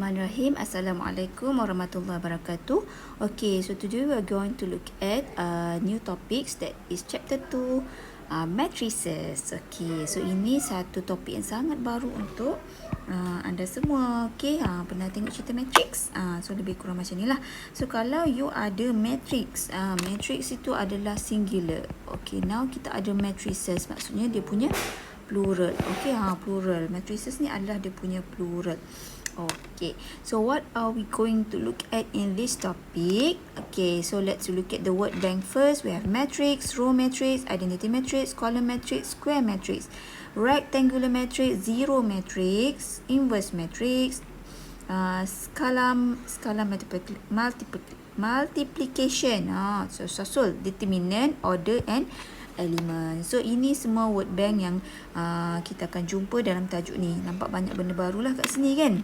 Bismillahirrahmanirrahim. Assalamualaikum warahmatullahi wabarakatuh. Okay, so today we are going to look at new topics, that is chapter 2, matrices. Okay, so ini satu topik yang sangat baru untuk anda semua. Okay, pernah tengok cerita matrix? So lebih kurang macam ni lah. So kalau you ada matrix, matrix itu adalah singular. Okay, now kita ada matrices, maksudnya dia punya plural. Okay, plural. Matrices ni adalah dia punya plural. Okay, so what are we going to look at in this topic? Okay, so let's look at the word bank first. We have matrix, row matrix, identity matrix, column matrix, square matrix, rectangular matrix, zero matrix, inverse matrix, skala multiplication, so susul, determinant, order and element. So ini semua word bank yang kita akan jumpa dalam tajuk ni. Nampak banyak benda barulah kat sini kan?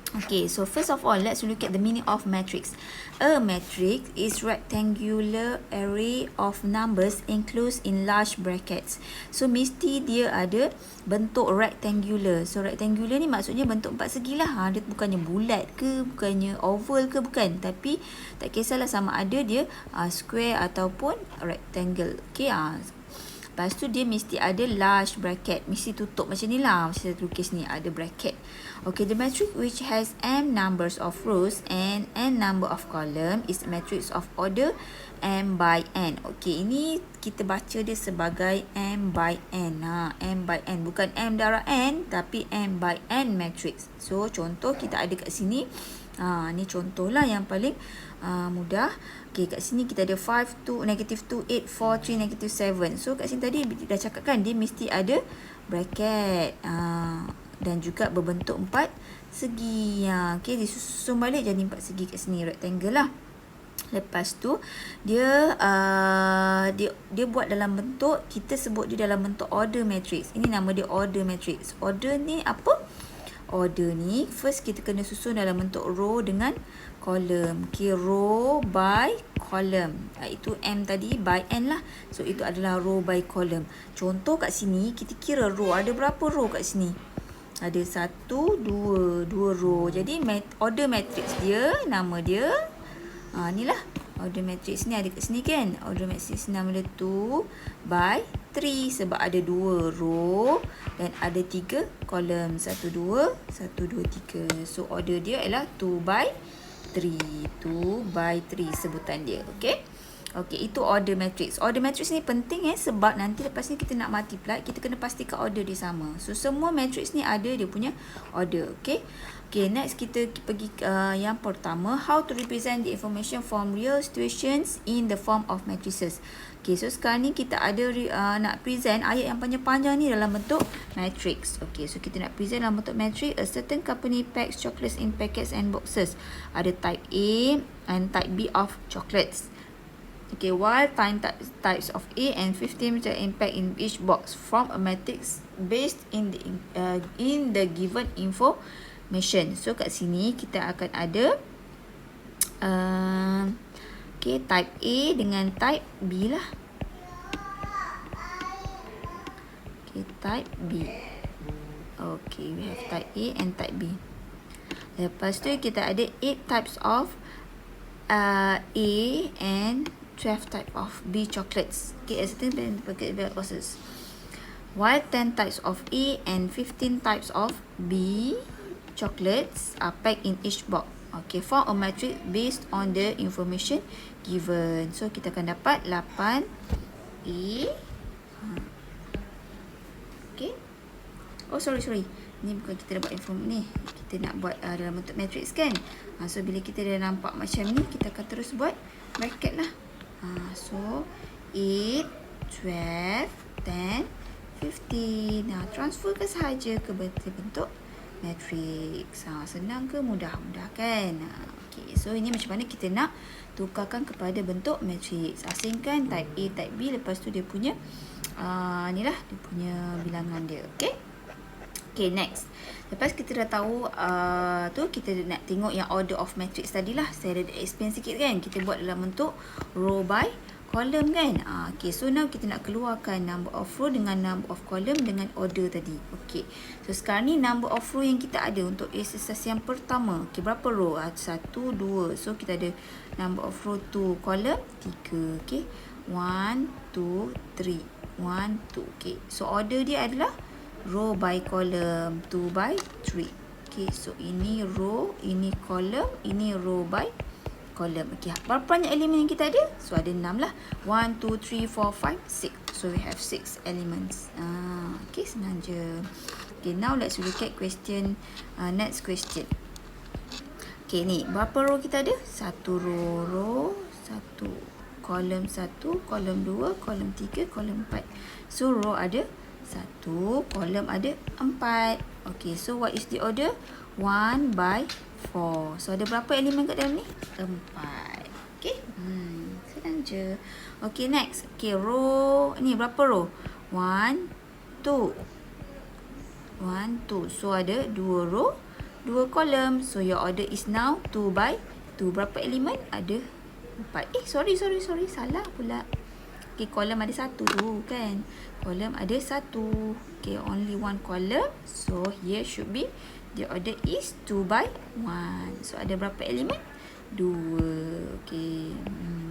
Okay, so first of all, let's look at the meaning of matrix. A matrix is rectangular array of numbers enclosed in large brackets. So mesti dia ada bentuk rectangular. So rectangular ni maksudnya bentuk empat segi lah. Dia bukannya bulat ke, bukannya oval ke, bukan. Tapi tak kisahlah sama ada dia square ataupun rectangle. Okay, lepas tu dia mesti ada large bracket. Mesti tutup macam ni lah. Macam saya lukis ni ada bracket. Okay, the matrix which has m numbers of rows and n number of column is a matrix of order m by n. Okay, ini kita baca dia sebagai m by n. M by n. Bukan m darab n, tapi m by n matrix. So, contoh kita ada kat sini. Ni contoh lah yang paling mudah. Okay, kat sini kita ada 5, 2, negative 2, 8, 4, 3, negative 7. So, kat sini tadi dah cakap kan, dia mesti ada bracket. Dan juga berbentuk empat segi. Okay, disusun balik jadi empat segi kat sini, rectangle lah. Lepas tu dia buat dalam bentuk, kita sebut dia dalam bentuk order matrix. Ini nama dia order matrix. Order ni apa? Order ni first kita kena susun dalam bentuk row dengan column. Okay, row by column. Itu M tadi by N lah. So itu adalah row by column. Contoh kat sini kita kira row. Ada berapa row kat sini? Ada 1, 2 row. Jadi order matrix dia, nama dia inilah order matrix ni, ada kat sini kan. Order matrix nama dia 2 by 3 sebab ada 2 row dan ada 3 column. 1, 2, 1, 2, 3. So order dia ialah 2 by 3. 2 by 3 sebutan dia. Okay. Okay, itu order matrix. Order matrix ni penting sebab nanti lepas ni kita nak multiply, kita kena pastikan order dia sama. So semua matrix ni ada dia punya order. Okay. Okay, next kita pergi yang pertama, how to represent the information from real situations in the form of matrices. Okay, so sekarang ni kita ada nak present ayat yang panjang-panjang ni dalam bentuk matrix. Okay, so kita nak present dalam bentuk matrix. A certain company packs chocolates in packets and boxes. Ada type A and type B of chocolates. Okay, while types of A and 15 impact in each box from a matrix based in the given information. So kat sini kita akan ada okay, type A dengan type B lah. Okay, type B. Okay, we have type A and type B. Lepas tu kita ada 8 types of A and 12 type of B chocolates. Okay, as a packet boxes. While 10 types of A and 15 types of B chocolates are packed in each box. Okay, form a matrix based on the information given. So kita akan dapat 8 A. Okay. Oh, sorry. Ni bukan kita dah buat inform ni. Kita nak buat dalam bentuk matrix kan. So bila kita dah nampak macam ni, kita akan terus buat bracket lah. So 8, 12, 10, 15. Transferkan sahaja ke bentuk matrix. Senang ke? Mudah kan? Okay, so ini macam mana kita nak tukarkan kepada bentuk matrix. Asingkan type A, type B. Lepas tu dia punya inilah dia punya bilangan dia. Okay. Okay, next. Lepas kita dah tahu kita nak tengok yang order of matrix tadilah. Saya dah explain sikit kan. Kita buat dalam bentuk row by column kan. Okay, so now kita nak keluarkan number of row dengan number of column dengan order tadi. Okay, so sekarang ni number of row yang kita ada untuk exercise yang pertama. Okay, berapa row? 1, 2. So kita ada number of row 2, column 3. Okay, 1, 2, 3. 1, 2. Okay, so order dia adalah row by column, 2 by 3. Okay, so ini row, ini column, ini row by column. Okay, berapa banyak elemen yang kita ada? So ada 6 lah. 1, 2, 3, 4, 5, 6. So we have 6 elements. Okay, senang je. Okay, now let's look at question, next question. Okay, ni berapa row kita ada? 1 row 1, column 1, column 2, column 3, column 4. So row ada 1, column ada 4. Okay, so what is the order? 1 by 4. So ada berapa elemen kat dalam ni? 4. Okay, senang je. Okay, next. Okay, row ni berapa row? 1, 2. 1, 2. So ada 2 row, 2 column. So your order is now 2 by 2. Berapa elemen? Ada 4. Sorry. Salah pula. Okay, column ada 1 tu kan. Column ada 1. Okay, only 1 column. So here should be the order is 2 by 1. So ada berapa elemen? 2. Okay,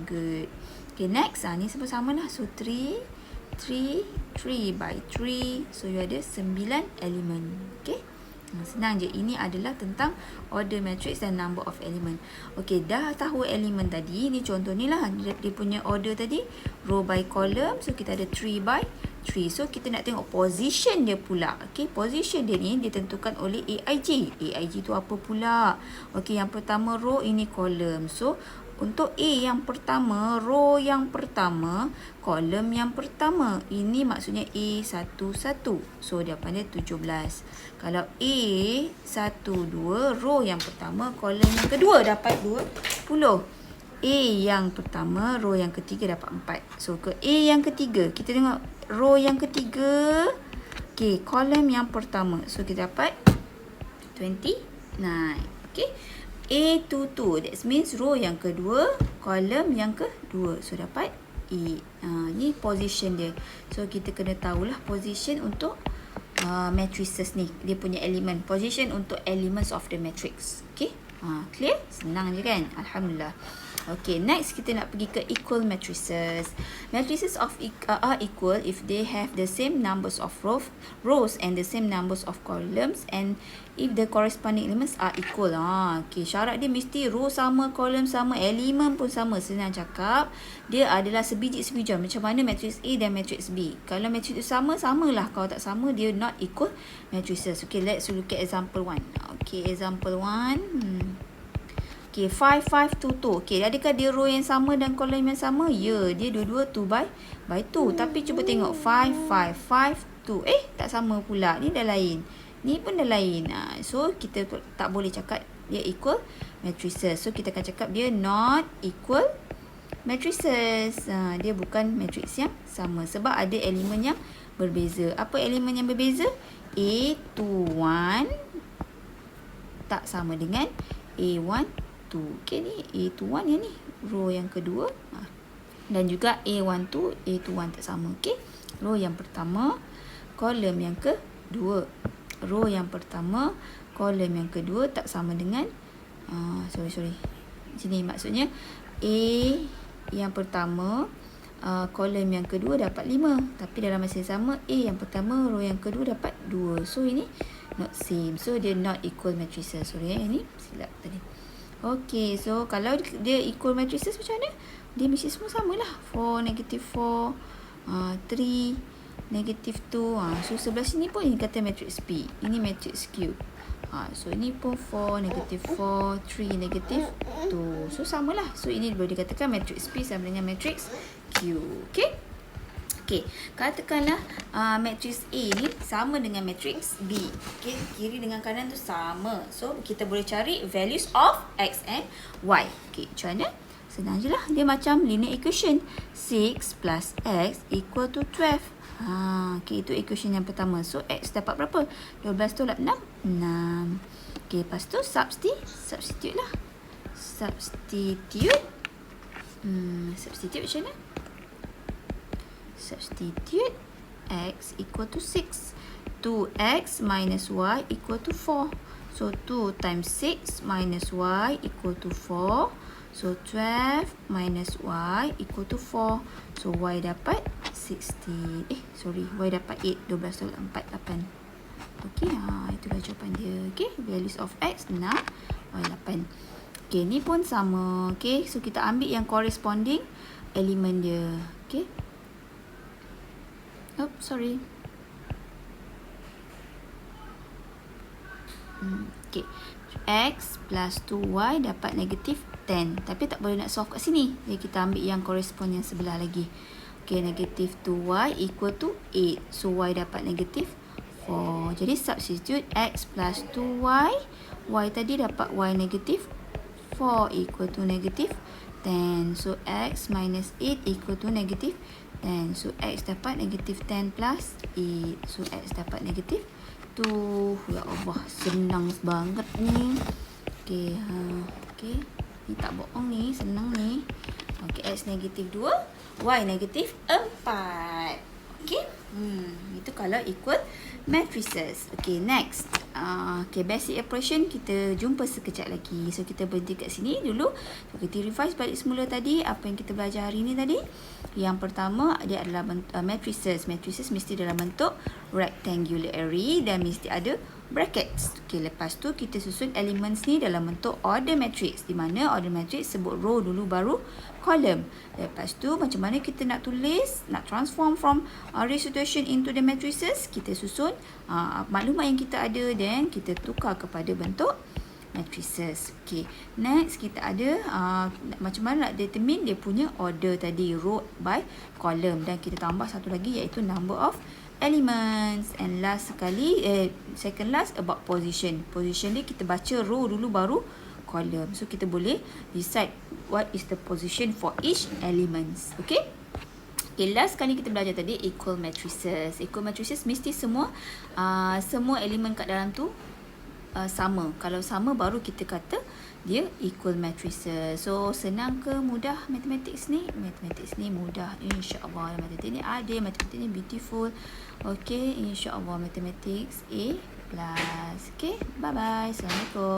good. Okay, next. Ni sama-sama lah. So 3 by 3. So you ada 9 elemen. Okay, senang je. Ini adalah tentang order matrix dan number of element. Okay, dah tahu elemen tadi. Ni contoh ni lah. Dia punya order tadi. Row by column. So kita ada 3 by 3. So kita nak tengok position dia pula. Okay, position dia ni ditentukan oleh AIG. AIG tu apa pula? Okay, yang pertama row, ini column. So untuk A yang pertama, row yang pertama, column yang pertama. Ini maksudnya A11. So dia pandai 17. Kalau A12, row yang pertama, column yang kedua dapat 20. A yang pertama, row yang ketiga dapat 4. So ke A yang ketiga, kita tengok row yang ketiga. Okay, column yang pertama. So kita dapat 29. Okay, A22, that means row yang kedua, column yang kedua. So dapat 8. Ni position dia. So kita kena tahulah position untuk matrices ni. Dia punya elemen. Position untuk elements of the matrix. Okay, clear? Senang je kan? Alhamdulillah. Okay, next kita nak pergi ke equal matrices. Matrices are equal if they have the same numbers of rows and the same numbers of columns, and if the corresponding elements are equal. Okay, syarat dia mesti row sama, column sama, elemen pun sama. Senang cakap, dia adalah sebiji sebiji. Macam mana matrix A dan matrix B. Kalau matrix itu sama, samalah. Kalau tak sama, dia not equal matrices. Okay, let's look at example 1. Okay, example 1. Okay, 5, 5, 2, 2. Okay, adakah dia row yang sama dan column yang sama? Ya, dia dua-dua 2 by 2. Tapi cuba tengok 5, 5, 5, 2. Tak sama pula. Ni dah lain. Ni pun dah lain. So, kita tak boleh cakap dia equal matrices. So, kita akan cakap dia not equal matrices. Dia bukan matrix yang sama. Sebab ada elemen yang berbeza. Apa elemen yang berbeza? A21 tak sama dengan A12. Okay, ni A21 yang ni, row yang kedua. Dan juga A12, A21 tak sama. Okay, row yang pertama, column yang kedua. Row yang pertama, column yang kedua tak sama dengan sorry. Sini maksudnya A yang pertama, column yang kedua dapat 5. Tapi dalam masa yang sama, A yang pertama, row yang kedua dapat 2. So ini not same. So dia not equal matrices. Sorry, ini silap tadi. Okay, so kalau dia equal matrices macam mana? Dia mesti semua sama lah. 4, negative 4, 3, negative 2. So sebelah sini pun ini kata matrix P. Ini matrix Q. So ini pun 4, negative 4, 3, negative 2. So samalah. So ini boleh dikatakan matrix P sama dengan matrix Q. Okay? Okay, katakanlah matrix A ni sama dengan matrix B. Okay, kiri dengan kanan tu sama. So, kita boleh cari values of X and Y. Okay, macam mana? Senang je lah. Dia macam linear equation. 6 plus X equal to 12. Okay, itu equation yang pertama. So, X dapat berapa? 12 tolak 6? 6. Okay, lepas tu substitute lah. Substitute macam mana? Substitute x equal to 6. 2x minus y equal to 4. So 2 times 6 minus y equal to 4. So 12 minus y equal to 4. So y dapat 60. Y dapat 8. 12 tolak 4, 8. Okey, itulah jawapan dia. Okey, values of x 6, y 8. Okey, ni pun sama. Okey, so kita ambil yang corresponding elemen dia. Okey. Sorry. Okay. X plus 2y dapat negatif 10. Tapi tak boleh nak solve kat sini. Jadi kita ambil yang correspond yang sebelah lagi. Okay, negatif 2y equal to 8. So y dapat negatif 4. Jadi substitute x plus 2y. Y tadi dapat y negatif 4 equal to negatif 10. So x minus 8 equal to negatif 10. So x dapat negatif 10 plus 8. So x dapat negatif 2. Ya Allah, senang banget ni. Okey, okey. Ni tak bohong ni, senang ni. Okey, x negatif 2, y negatif 4. Okey. Itu kalau equal matrices. Okey, next. Okay, basic equation kita jumpa sekejap lagi. So kita berhenti kat sini dulu. So, kita revise balik semula tadi apa yang kita belajar hari ni tadi. Yang pertama dia adalah matrices. Matrices mesti dalam bentuk rectangular array dan mesti ada brackets. Okay, lepas tu kita susun elements ni dalam bentuk order matrix. Di mana order matrix sebut row dulu baru column. Lepas tu macam mana kita nak tulis, nak transform from array situation into the matrices, kita susun maklumat yang kita ada dan kita tukar kepada bentuk matrices. Okay, next kita ada macam mana nak determine dia punya order tadi, row by column, dan kita tambah satu lagi iaitu number of elements. And last sekali, second last about position. Position dia kita baca row dulu baru column. So kita boleh decide what is the position for each elements. Okay. Okay, last kali kita belajar tadi equal matrices. Equal matrices mesti semua elemen kat dalam tu sama. Kalau sama baru kita kata dia equal matrices. So senang ke mudah mathematics ni? Mathematics ni mudah, insya-Allah. Mathematics ni adil, mathematics ni beautiful. Okay, insya-Allah mathematics A+. Okay, bye bye. Assalamualaikum.